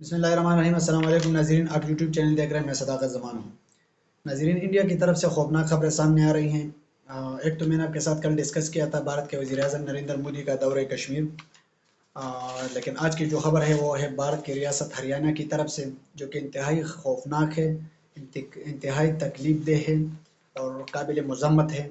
बिस्मिल्लाहिर्रहमानिर्रहीम। अस्सलाम वालेकुम नाज़रीन, आप यूट्यूब चैनल देख रहे हैं। मैं सदाकत ज़मान हूँ। नाज़रीन, इंडिया की तरफ से खौफनाक खबरें सामने आ रही हैं। एक तो मैंने आपके साथ कल डिस्कस किया था भारत के वज़ीर आज़म नरेंद्र मोदी का दौरे कश्मीर। लेकिन आज की जो खबर है वो है भारत की रियासत हरियाणा की तरफ से, जो कि इंतहाई खौफनाक है, इंतहाई तकलीफ देह है और काबिल मज़म्मत है।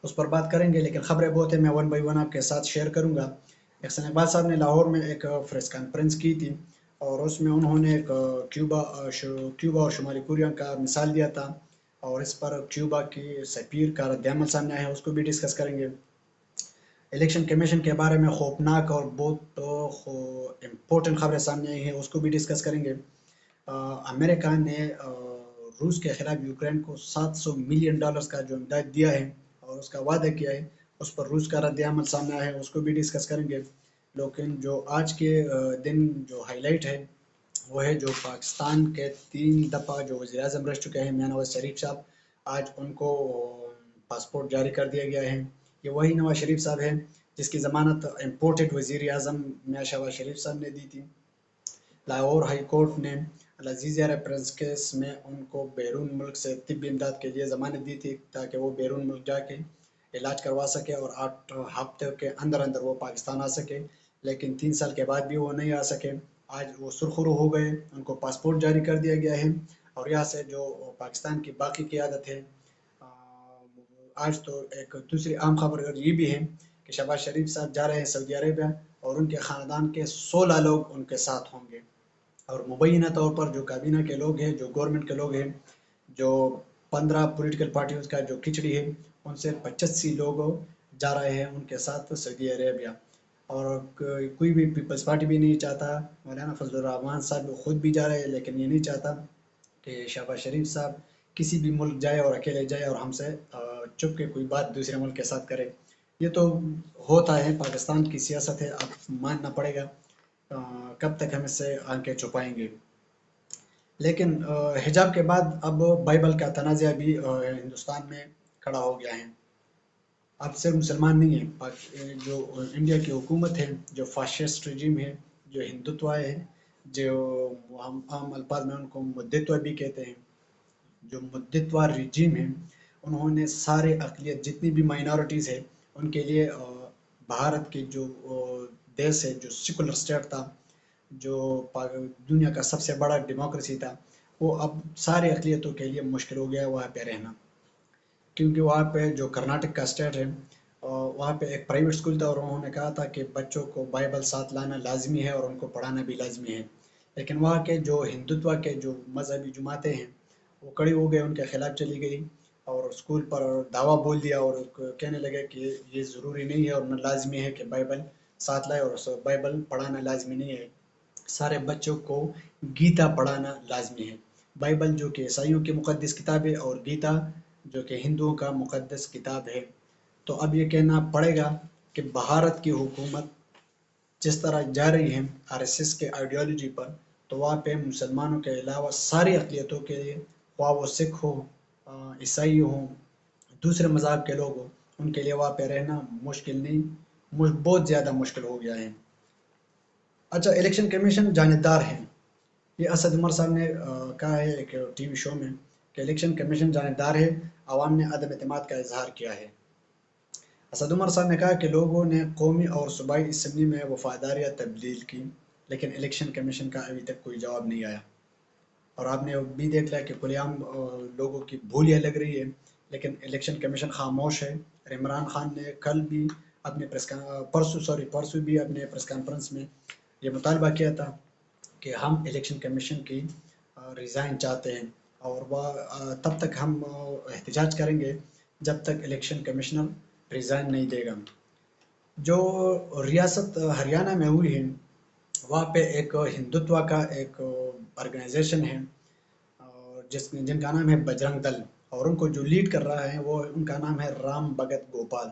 उस पर बात करेंगे, लेकिन खबरें बहुत है, मैं वन बाई वन आपके साथ शेयर करूँगा। एहसन इकबाल साहब ने लाहौर में एक प्रेस कॉन्फ्रेंस की थी और उसमें उन्होंने एक क्यूबा और शुमाली कोरिया का मिसाल दिया था, और इस पर क्यूबा की सफ़ीर का रद्द-ए-अमल सामने आया है, उसको भी डिस्कस करेंगे। इलेक्शन कमीशन के बारे में खौफनाक और बहुत इम्पोर्टेंट खबरें सामने आई हैं, उसको भी डिस्कस करेंगे। अमेरिका ने रूस के खिलाफ यूक्रेन को $700 मिलियन का जो इमदाद दिया है और उसका वादा किया है, उस पर रूस का रद्द-ए-अमल सामने आया है, उसको भी डिस्कस करेंगे। लेकिन जो आज के दिन जो हाईलाइट है वो है जो पाकिस्तान के 3 दफ़ा जो वज़ीर आज़म रह चुके हैं मियां नवाज़ शरीफ साहब, आज उनको पासपोर्ट जारी कर दिया गया है। ये वही नवाज़ शरीफ साहब हैं जिसकी ज़मानत इम्पोर्टेड वज़ीर आज़म मियां शहबाज शरीफ साहब ने दी थी। लाहौर हाई कोर्ट ने अल-अज़ीज़िया रेफरेंस केस में उनको बैरून मुल्क से तिब्बी इमदाद के लिए ज़मानत दी थी, ताकि वो बैरून मुल्क जाके इलाज करवा सके और 8 हफ्ते के अंदर अंदर वो पाकिस्तान आ सके। लेकिन 3 साल के बाद भी वो नहीं आ सके। आज वो सुरखरू हो गए, उनको पासपोर्ट जारी कर दिया गया है और यहाँ से जो पाकिस्तान की बाकी क़यादत है। आज तो एक दूसरी अहम खबर ये भी है कि शहबाज शरीफ साहब जा रहे हैं सऊदी अरेबिया और उनके ख़ानदान के 16 लोग उनके साथ होंगे। और मुबैना तौर पर जो काबीना के लोग हैं, जो गवर्नमेंट के लोग हैं, जो 15 पॉलिटिकल पार्टियों का जो खिचड़ी है, उनसे 85 लोग जा रहे हैं उनके साथ सऊदी अरेबिया। और कोई भी पीपल्स पार्टी भी नहीं चाहता, मौलाना फजलुर रहमान साहब खुद भी जा रहे हैं, लेकिन ये नहीं चाहता कि शहबाज शरीफ साहब किसी भी मुल्क जाए और अकेले जाए और हमसे चुप के कोई बात दूसरे मुल्क के साथ करे। ये तो होता है, पाकिस्तान की सियासत है, अब मानना पड़ेगा। कब तक हम इससे आंखें छुपाएंगे। लेकिन हिजाब के बाद अब बाइबल का तनाज़ा भी हिंदुस्तान में खड़ा हो गया है। अब सिर्फ मुसलमान नहीं है, जो इंडिया की हुकूमत है, जो फाशिस्ट रजीम है, जो हिंदुत्व है, जो हम आम अल्फाज में उनको मुद्दित्व भी कहते हैं, जो मुद्दित्व रजीम है, उन्होंने सारे अक़लियत जितनी भी माइनॉरिटीज़ है उनके लिए भारत के जो देश है, जो सेकुलर स्टेट था, जो दुनिया का सबसे बड़ा डेमोक्रेसी था, वो अब सारे अक़लियतों के लिए मुश्किल हो गया है वहाँ पे रहना। क्योंकि वहाँ पे जो कर्नाटक का स्टेट है, वहाँ पे एक प्राइवेट स्कूल था और उन्होंने कहा था कि बच्चों को बाइबल साथ लाना लाजमी है और उनको पढ़ाना भी लाजमी है। लेकिन वहाँ के जो हिंदुत्व के जो मजहबी जमातें हैं वो खड़ी हो गए, उनके खिलाफ चली गई और स्कूल पर दावा बोल दिया और कहने लगे कि ये ज़रूरी नहीं है और न लाजमी है कि बाइबल साथ लाए, और बाइबल पढ़ाना लाजमी नहीं है, सारे बच्चों को गीता पढ़ाना लाजमी है। बाइबल जो कि ईसाइयों की मुक़द्दस किताब है और गीता जो कि हिंदुओं का मुक़द्दस किताब है। तो अब ये कहना पड़ेगा कि भारत की हुकूमत जिस तरह जा रही है आरएसएस के आइडियोलॉजी पर, तो वहाँ पे मुसलमानों के अलावा सारी अक़लियतों के लिए, ख्वाह वो सिख हो, ईसाई हो, दूसरे मज़हब के लोग हों, उनके लिए वहाँ पे रहना मुश्किल नहीं, बहुत ज़्यादा मुश्किल हो गया है। अच्छा, इलेक्शन कमीशन जानिबदार है। ये असद उमर साहब ने कहा है एक टीवी शो में कि इलेक्शन कमीशन जानिबदार है, अवाम ने अदम एतमाद का इजहार किया है। असद उमर साहब ने कहा कि लोगों ने कौमी और सूबाई असम्बली में वफादारियाँ तब्दील की, लेकिन इलेक्शन कमीशन का अभी तक कोई जवाब नहीं आया। और आपने भी देख लिया कि खुलेआम लोगों की भूलियाँ लग रही है, लेकिन इलेक्शन कमीशन खामोश है। इमरान खान ने कल भी अपने परसों भी अपने प्रेस कॉन्फ्रेंस में ये मुतालबा किया था कि हम इलेक्शन कमीशन की रिज़ाइन चाहते हैं और वह तब तक हम एहतजाज करेंगे जब तक इलेक्शन कमिश्नर रिज़ाइन नहीं देगा। जो रियासत हरियाणा में हुई है, वहाँ पे एक हिंदुत्व का एक ऑर्गेनाइजेशन है और जिनका नाम है बजरंग दल, और उनको जो लीड कर रहा है वो उनका नाम है राम भगत गोपाल।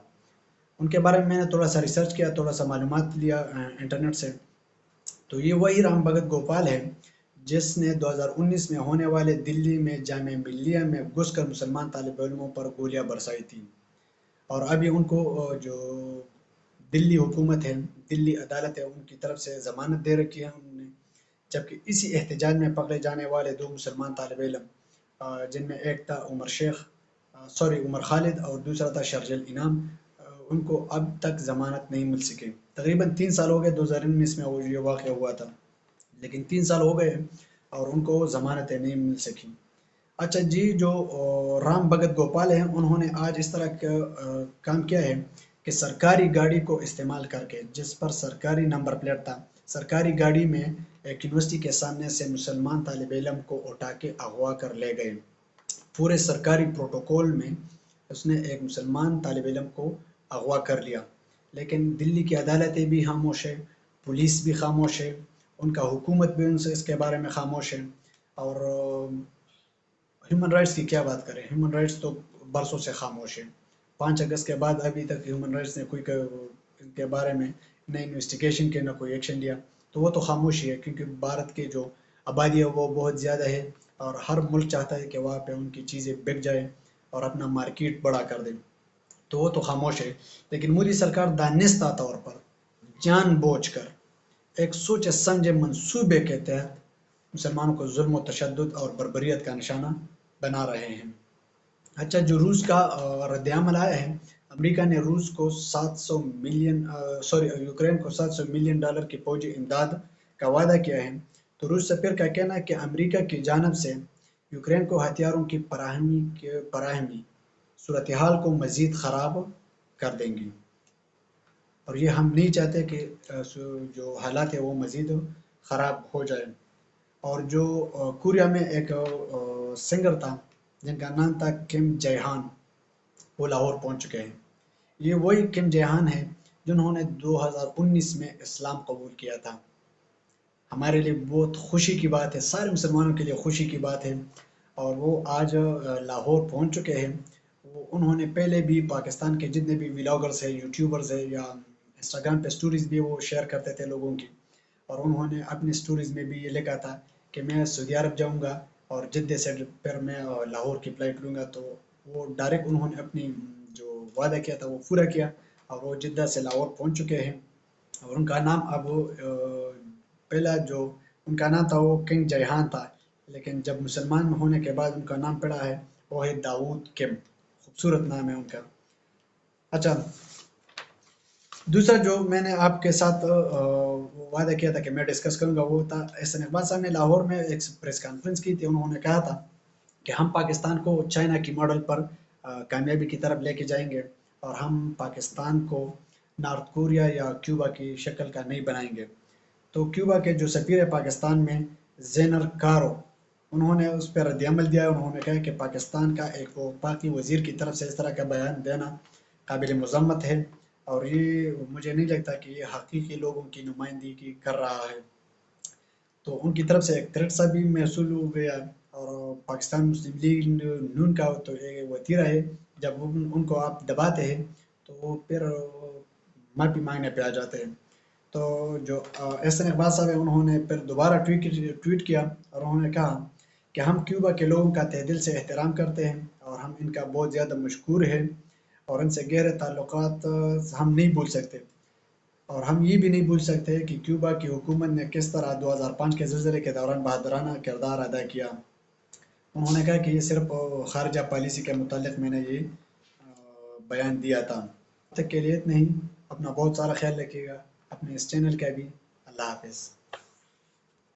उनके बारे में मैंने थोड़ा सा रिसर्च किया, थोड़ा सा मालूमात लिया इंटरनेट से। तो ये वही राम भगत गोपाल है जिसने 2019 में होने वाले दिल्ली में जामिया मिल्लिया में घुसकर मुसलमान तालिब इल्मों पर गोलियां बरसाई थी। और अभी उनको जो दिल्ली हुकूमत है, दिल्ली अदालत है, उनकी तरफ से ज़मानत दे रखी है उन्होंने। जबकि इसी एहतजाज में पकड़े जाने वाले 2 मुसलमान तालिब इल्म जिनमें एक था उमर खालिद और दूसरा था शर्जिल इनाम, उनको अब तक ज़मानत नहीं मिल सकी। तकरीबन 3 साल हो गए, 2019 में वो ये वाक़या हुआ था, लेकिन 3 साल हो गए और उनको ज़मानतें नहीं मिल सकी। अच्छा जी, जो राम भगत गोपाल हैं, उन्होंने आज इस तरह का काम किया है कि सरकारी गाड़ी को इस्तेमाल करके, जिस पर सरकारी नंबर प्लेट था, सरकारी गाड़ी में एक यूनिवर्सिटी के सामने से मुसलमान तालिब इल्म को उठा के अगवा कर ले गए। पूरे सरकारी प्रोटोकॉल में उसने एक मुसलमान तालिब इल्म को अगवा कर लिया, लेकिन दिल्ली की अदालतें भी खामोश है, पुलिस भी खामोश है, उनका हुकूमत भी उनसे इसके बारे में खामोश है। और ह्यूमन राइट्स की क्या बात करें, ह्यूमन राइट्स तो बरसों से खामोश है। 5 अगस्त के बाद अभी तक ह्यूमन राइट्स ने कोई इनके बारे में न इन्वेस्टिगेशन किया, न कोई एक्शन लिया, तो वो तो खामोश ही है, क्योंकि भारत की जो आबादी है वो बहुत ज़्यादा है और हर मुल्क चाहता है कि वहाँ पे उनकी चीज़ें बिक जाए और अपना मार्केट बड़ा कर दे, तो वो तो खामोश है। लेकिन मोदी सरकार दानिस्ता तौर पर जानबूझकर एक सोचे समझे मंसूबे के तहत मुसलमानों को जुल्म तशद्दुद और बर्बरियत का निशाना बना रहे हैं। अच्छा, जो रूस का रद्द-ए-अमल आया है, अमेरिका ने रूस को 700 मिलियन यूक्रेन को $700 मिलियन की फौजी इमदाद का वादा किया है, तो रूस सफ़ीर का कहना है कि अमेरिका की जानिब से यूक्रेन को हथियारों की फराहमी सूरत हाल को मज़ीद ख़राब कर देंगी और ये हम नहीं चाहते कि जो हालात है वो मज़ीद ख़राब हो जाए। और जो कोरिया में एक सिंगर था जिनका नाम था किम जयहान, वो लाहौर पहुंच चुके हैं। ये वही किम जयहान है जिन्होंने 2019 में इस्लाम कबूल किया था। हमारे लिए बहुत खुशी की बात है, सारे मुसलमानों के लिए खुशी की बात है, और वो आज लाहौर पहुंच चुके हैं। उन्होंने पहले भी पाकिस्तान के जितने भी व्लॉगर्स हैं, यूट्यूबर्स हैं, या इंस्टाग्राम पे स्टोरीज भी वो शेयर करते थे लोगों की, और उन्होंने अपनी स्टोरीज में भी ये लिखा था कि मैं सऊदी अरब जाऊंगा और जिद्दे से फिर मैं लाहौर की फ़्लाइट लूँगा। तो वो डायरेक्ट उन्होंने अपनी जो वादा किया था वो पूरा किया और वो जिद्दा से लाहौर पहुंच चुके हैं। और उनका नाम अब पहला जो उनका नाम था वो किंग जयहान था, लेकिन जब मुसलमान होने के बाद उनका नाम पड़ा है वो है दाऊद किम। खूबसूरत नाम है उनका। अच्छा, दूसरा जो मैंने आपके साथ वादा किया था कि मैं डिस्कस करूंगा वो था एहसन इकबाल साहब ने लाहौर में एक प्रेस कॉन्फ्रेंस की थी। उन्होंने कहा था कि हम पाकिस्तान को चाइना की मॉडल पर कामयाबी की तरफ लेके जाएंगे और हम पाकिस्तान को नॉर्थ कोरिया या क्यूबा की शक्ल का नहीं बनाएंगे। तो क्यूबा के जो सफ़ीर है पाकिस्तान में, जेनर कारो, उन्होंने उस पर रद्द-ए-अमल दिया। उन्होंने कहा कि पाकिस्तान का एक वफाकी वज़ीर की तरफ से इस तरह का बयान देना काबिल मज़म्मत है और ये मुझे नहीं लगता कि ये हकीकी लोगों की नुमाइंदगी कर रहा है। तो उनकी तरफ से एक थ्रेट सा भी महसूल हो गया। और पाकिस्तान मुस्लिम लीग नून का तो ये वतीरा है, जब उनको आप दबाते हैं तो वो फिर माफ़ी मांगने पे आ जाते हैं। तो जो एहसन इकबाल साहब हैं, उन्होंने फिर दोबारा ट्वीट किया और उन्होंने कहा कि हम क्यूबा के लोगों का तहे दिल से एहतराम करते हैं और हम इनका बहुत ज़्यादा मशकूर हैं और इनसे गहरे ताल्लुकात हम नहीं भूल सकते। और हम ये भी नहीं भूल सकते कि क्यूबा की हुकूमत ने किस तरह 2005 के ज़लज़ले के दौरान बहादुराना किरदार अदा किया। उन्होंने कहा कि ये सिर्फ खारजा पॉलिसी के मुतालिक मैंने ये बयान दिया था। तब तक के लिए इतना ही। अपना बहुत सारा ख्याल रखिएगा, अपने इस चैनल का भी। अल्लाह हाफ़िज़।